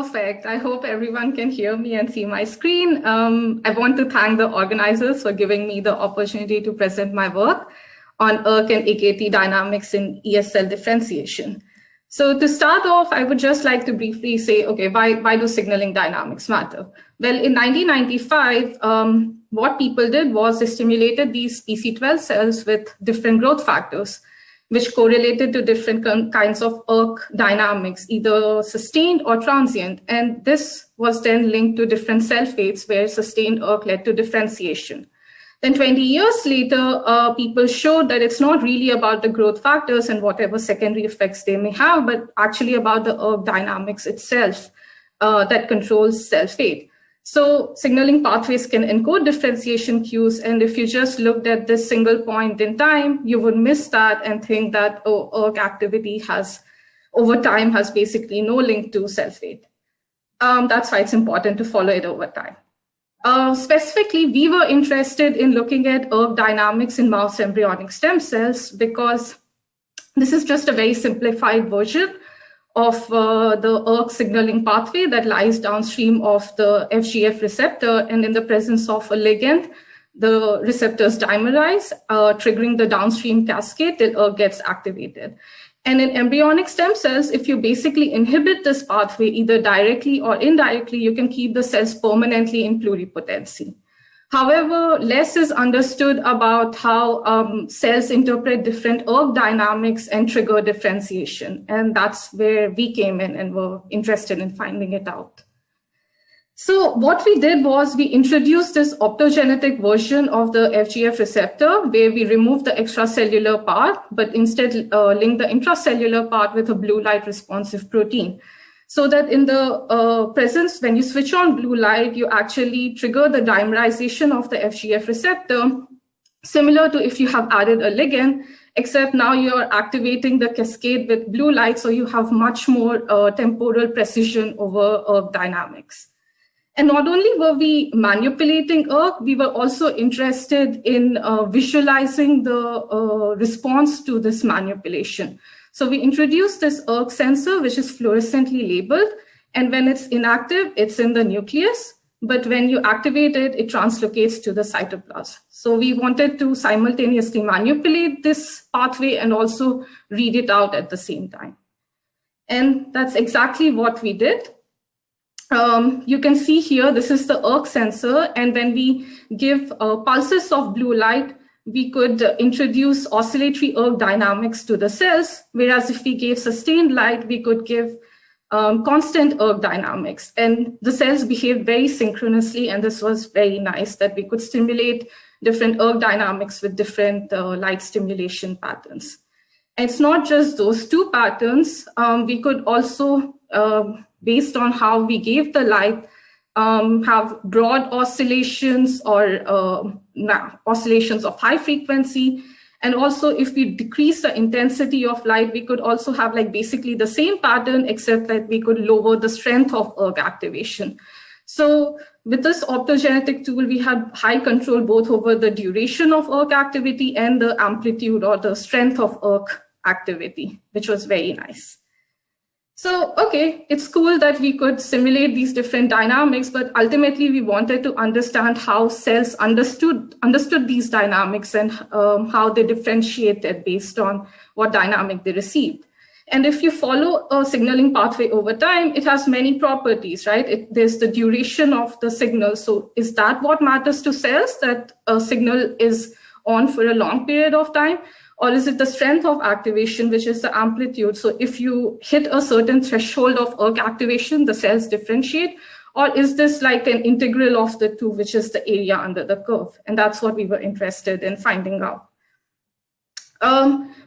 Perfect. I hope everyone can hear me and see my screen. I want to thank the organizers for giving me the opportunity to present my work on ERK and AKT dynamics in ESL differentiation. So to start off, I would just like to briefly say, okay, why do signaling dynamics matter? Well, in 1995, what people did was they stimulated these PC12 cells with different growth factors, which correlated to different kinds of ERK dynamics, either sustained or transient. And this was then linked to different cell fates where sustained ERK led to differentiation. Then 20 years later, people showed that it's not really about the growth factors and whatever secondary effects they may have, but actually about the ERK dynamics itself that controls cell fate. So signaling pathways can encode differentiation cues. And if you just looked at this single point in time, you would miss that and think that, oh, ERK activity over time has basically no link to cell fate. That's why it's important to follow it over time. Specifically, we were interested in looking at ERK dynamics in mouse embryonic stem cells because this is just a very simplified version of the ERK signaling pathway that lies downstream of the FGF receptor. And in the presence of a ligand, the receptors dimerize, triggering the downstream cascade till ERK gets activated. And in embryonic stem cells, if you basically inhibit this pathway, either directly or indirectly, you can keep the cells permanently in pluripotency. However, less is understood about how cells interpret different ERK dynamics and trigger differentiation. And that's where we came in and were interested in finding it out. So what we did was we introduced this optogenetic version of the FGF receptor where we removed the extracellular part, but instead linked the intracellular part with a blue light responsive protein. So that in the presence, when you switch on blue light, you actually trigger the dimerization of the FGF receptor, similar to if you have added a ligand, except now you're activating the cascade with blue light, so you have much more temporal precision over ERK dynamics. And not only were we manipulating ERK, we were also interested in visualizing the response to this manipulation. So we introduced this ERK sensor, which is fluorescently labeled. And when it's inactive, it's in the nucleus. But when you activate it, it translocates to the cytoplasm. So we wanted to simultaneously manipulate this pathway and also read it out at the same time. And that's exactly what we did. You can see here, this is the ERK sensor. And when we give pulses of blue light, we could introduce oscillatory ERK dynamics to the cells, whereas if we gave sustained light, we could give constant ERK dynamics. And the cells behaved very synchronously, and this was very nice that we could stimulate different ERK dynamics with different light stimulation patterns. And it's not just those two patterns. We could also, based on how we gave the light, have broad oscillations or oscillations of high frequency. And also if we decrease the intensity of light, we could also have like basically the same pattern, except that we could lower the strength of ERK activation. So with this optogenetic tool, we had high control both over the duration of ERK activity and the amplitude or the strength of ERK activity, which was very nice. So, okay, it's cool that we could simulate these different dynamics, but ultimately we wanted to understand how cells understood these dynamics and how they differentiated based on what dynamic they received. And if you follow a signaling pathway over time, it has many properties, right? There's the duration of the signal. So is that what matters to cells, that a signal is on for a long period of time? Or is it the strength of activation, which is the amplitude? So if you hit a certain threshold of ERK activation, the cells differentiate. Or is this like an integral of the two, which is the area under the curve? And that's what we were interested in finding out.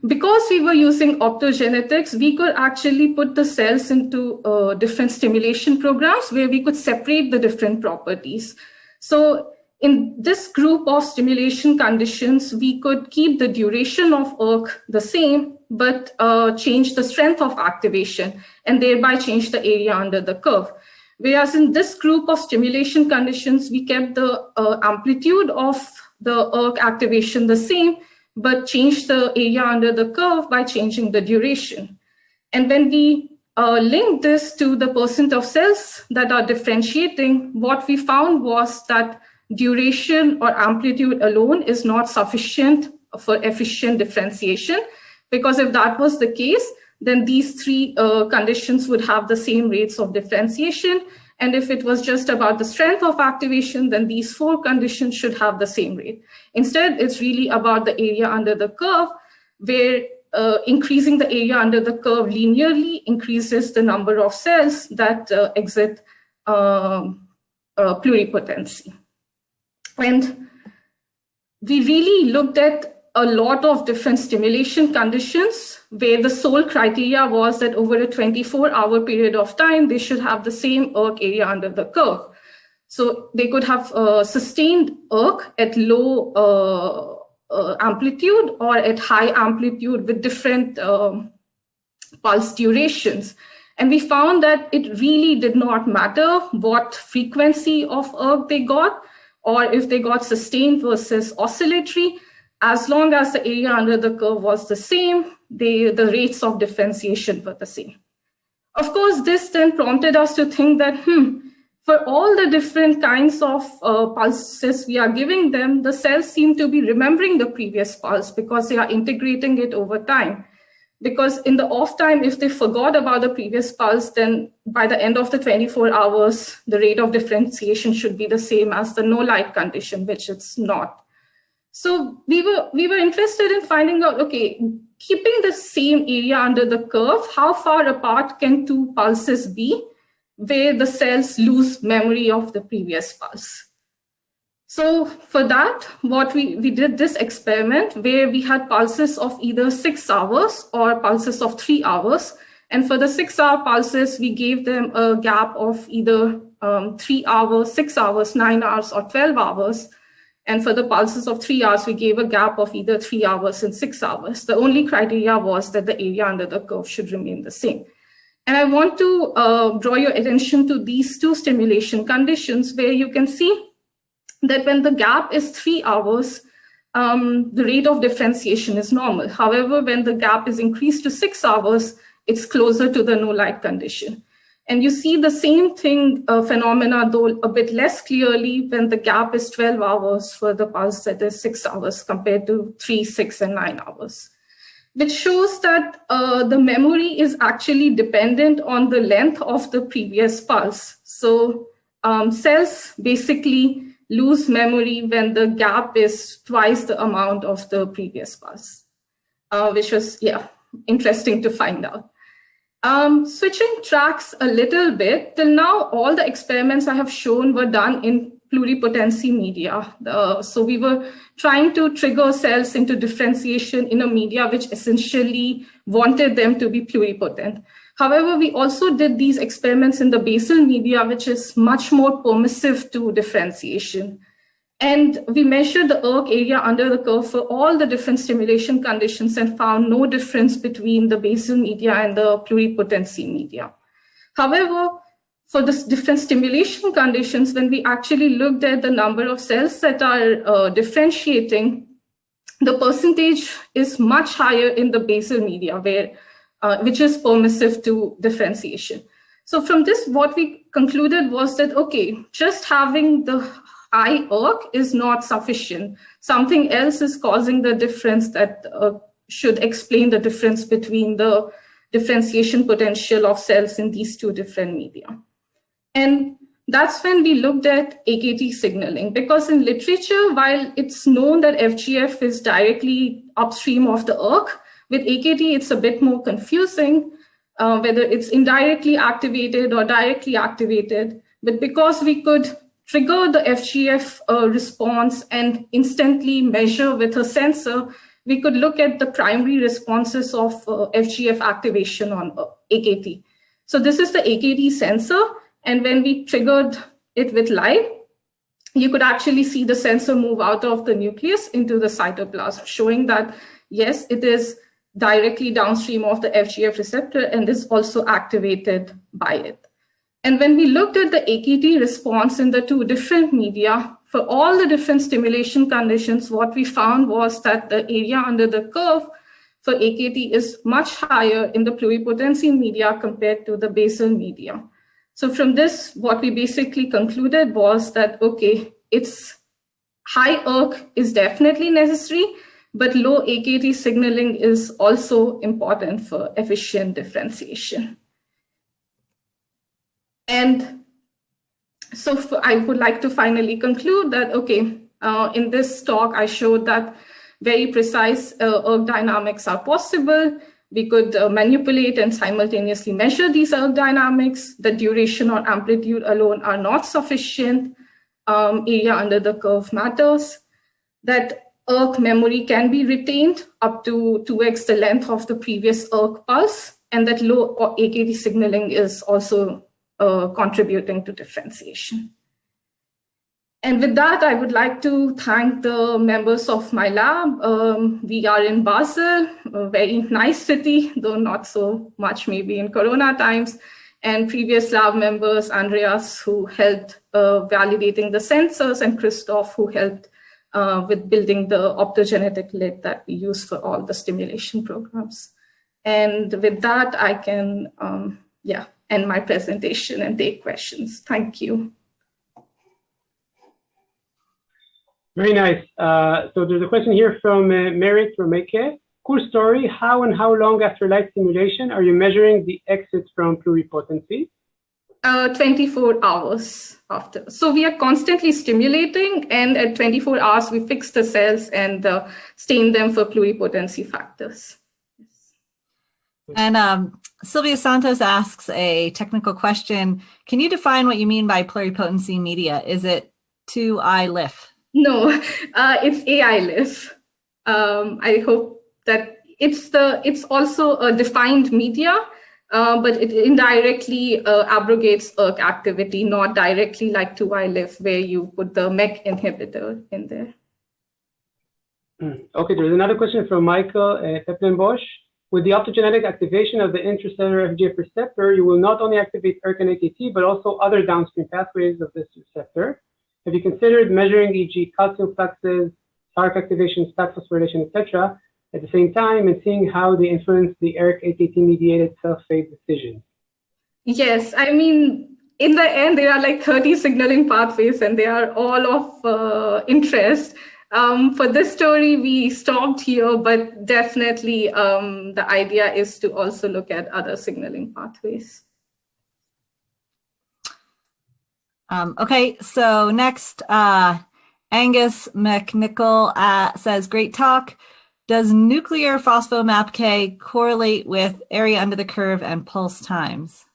Because we were using optogenetics, we could actually put the cells into different stimulation programs where we could separate the different properties. So in this group of stimulation conditions, we could keep the duration of ERK the same, but change the strength of activation and thereby change the area under the curve. Whereas in this group of stimulation conditions, we kept the amplitude of the ERK activation the same, but changed the area under the curve by changing the duration. And when we link this to the percent of cells that are differentiating, what we found was that duration or amplitude alone is not sufficient for efficient differentiation, because if that was the case, then these three conditions would have the same rates of differentiation. And if it was just about the strength of activation, then these four conditions should have the same rate. Instead, it's really about the area under the curve, where increasing the area under the curve linearly increases the number of cells that exit pluripotency. And we really looked at a lot of different stimulation conditions, where the sole criteria was that over a 24-hour period of time, they should have the same ERK area under the curve. So they could have sustained ERK at low amplitude or at high amplitude with different pulse durations. And we found that it really did not matter what frequency of ERK they got, or if they got sustained versus oscillatory. As long as the area under the curve was the same, the rates of differentiation were the same. Of course, this then prompted us to think that, for all the different kinds of pulses we are giving them, the cells seem to be remembering the previous pulse because they are integrating it over time. Because in the off time, if they forgot about the previous pulse, then by the end of the 24 hours, the rate of differentiation should be the same as the no light condition, which it's not. So we were interested in finding out, okay, keeping the same area under the curve, how far apart can two pulses be where the cells lose memory of the previous pulse? So for that, what we did this experiment where we had pulses of either 6 hours or pulses of 3 hours. And for the 6-hour pulses, we gave them a gap of either 3 hours, 6 hours, 9 hours, or 12 hours. And for the pulses of 3 hours, we gave a gap of either 3 hours and 6 hours. The only criteria was that the area under the curve should remain the same. And I want to draw your attention to these two stimulation conditions where you can see that when the gap is 3 hours, the rate of differentiation is normal. However, when the gap is increased to 6 hours, it's closer to the no light condition. And you see the same thing phenomena, though a bit less clearly, when the gap is 12 hours for the pulse that is 6 hours compared to 3, 6, and 9 hours, which shows that the memory is actually dependent on the length of the previous pulse. So cells basically lose memory when the gap is twice the amount of the previous pulse, which was, interesting to find out. Switching tracks a little bit, till now, all the experiments I have shown were done in pluripotency media. So we were trying to trigger cells into differentiation in a media which essentially wanted them to be pluripotent. However, we also did these experiments in the basal media, which is much more permissive to differentiation. And we measured the ERK area under the curve for all the different stimulation conditions and found no difference between the basal media and the pluripotency media. However, for the different stimulation conditions, when we actually looked at the number of cells that are differentiating, the percentage is much higher in the basal media, which is permissive to differentiation. So from this, what we concluded was that, okay, just having the high ERK is not sufficient. Something else is causing the difference that should explain the difference between the differentiation potential of cells in these two different media. And that's when we looked at AKT signaling, because in literature, while it's known that FGF is directly upstream of the ERK, with AKT, it's a bit more confusing whether it's indirectly activated or directly activated. But because we could trigger the FGF response and instantly measure with a sensor, we could look at the primary responses of FGF activation on AKT. So this is the AKT sensor. And when we triggered it with light, you could actually see the sensor move out of the nucleus into the cytoplasm, showing that, yes, it is directly downstream of the FGF receptor and is also activated by it. And when we looked at the AKT response in the two different media, for all the different stimulation conditions, what we found was that the area under the curve for AKT is much higher in the pluripotency media compared to the basal media. So from this, what we basically concluded was that, okay, it's high ERK is definitely necessary, but low AKT signaling is also important for efficient differentiation. And so I would like to finally conclude that, okay, in this talk, I showed that very precise ERK dynamics are possible. We could manipulate and simultaneously measure these ERK dynamics. The duration or amplitude alone are not sufficient. Area under the curve matters. That ERK memory can be retained up to 2x the length of the previous ERK pulse, and that low AKT signaling is also contributing to differentiation. And with that, I would like to thank the members of my lab. We are in Basel, a very nice city, though not so much maybe in Corona times, and previous lab members, Andreas, who helped validating the sensors, and Christoph, who helped with building the optogenetic lid that we use for all the stimulation programs. And with that, I can end my presentation and take questions. Thank you. Very nice. So there's a question here from Merit Romeke. Cool story. How and how long after light stimulation are you measuring the exit from pluripotency? 24 hours after. So we are constantly stimulating, and at 24 hours, we fix the cells and stain them for pluripotency factors. And Sylvia Santos asks a technical question. Can you define what you mean by pluripotency media? Is it 2I LIF? No, it's AI LIF. I hope that it's also a defined media, but it indirectly abrogates ERK activity, not directly like 2I LIF, where you put the MEK inhibitor in there. Okay, there's another question from Michael Peplenbosch. With the optogenetic activation of the intracellular FGF receptor, you will not only activate ERK and AKT, but also other downstream pathways of this receptor. Have you considered measuring, e.g., calcium fluxes, TARC activation, STAT phosphorylation, etc., at the same time, and seeing how they influence the ERK-AKT-mediated cell fate decision? Yes, I mean, in the end, there are like 30 signaling pathways, and they are all of interest. For this story, we stopped here, but definitely the idea is to also look at other signaling pathways. Okay, so next, Angus McNichol says, great talk. Does nuclear phospho-MAPK correlate with area under the curve and pulse times?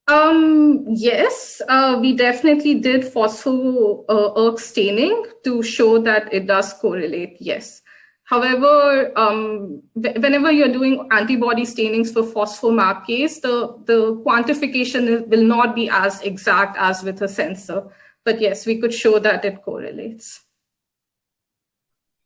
Yes, we definitely did phospho-ERK staining to show that it does correlate, yes. However, whenever you're doing antibody stainings for phospho-MAPKs, the quantification will not be as exact as with a sensor. But yes, we could show that it correlates.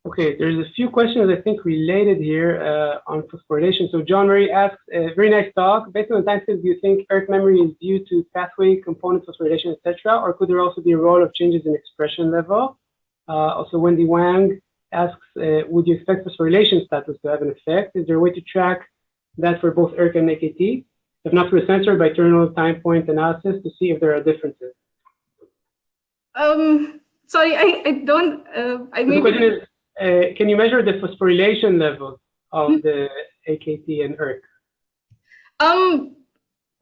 Okay, there's a few questions I think related here on phosphorylation. So John Murray asks, very nice talk. Based on the time scale, do you think ERK memory is due to pathway, component phosphorylation, etc., or could there also be a role of changes in expression level? Also, Wendy Wang asks, would you expect phosphorylation status to have an effect? Is there a way to track that for both ERK and AKT? If not through a sensor, by terminal time point analysis to see if there are differences? Sorry, I don't. The question is, can you measure the phosphorylation level of the AKT and ERK?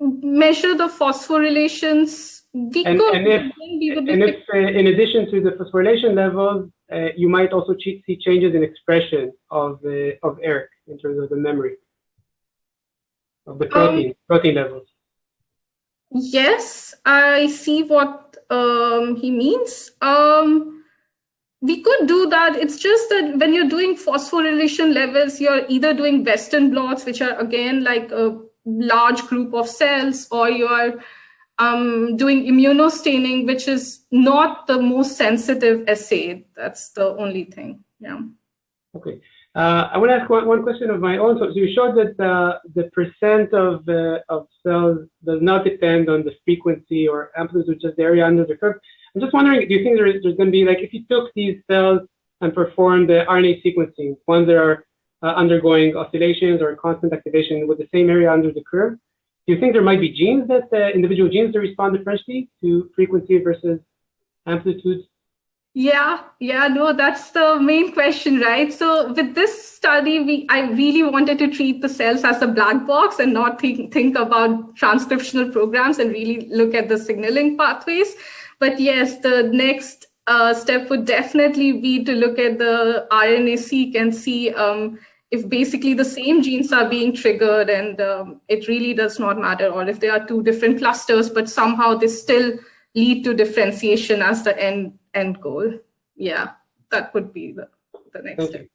Measure the phosphorylations. And if in addition to the phosphorylation levels, you might also see changes in expression of ERK in terms of the memory of the protein levels. Yes, I see what he means. We could do that. It's just that when you're doing phosphorylation levels, you're either doing Western blots, which are again like a large group of cells, or you're doing immunostaining, which is not the most sensitive assay. That's the only thing. Yeah. Okay. I want to ask one question of my own. So you showed that the percent of cells does not depend on the frequency or amplitude, just the area under the curve. I'm just wondering, do you think there's going to be, like, if you took these cells and performed the RNA sequencing, ones that are undergoing oscillations or constant activation with the same area under the curve. Do you think there might be genes individual genes that respond differentially to frequency versus amplitude? Yeah, no, that's the main question, right? So with this study, I really wanted to treat the cells as a black box and not think about transcriptional programs and really look at the signaling pathways. But yes, the next step would definitely be to look at the RNA-seq and see if basically the same genes are being triggered and it really does not matter, or if there are two different clusters, but somehow they still lead to differentiation as the end goal. Yeah, that would be the next step.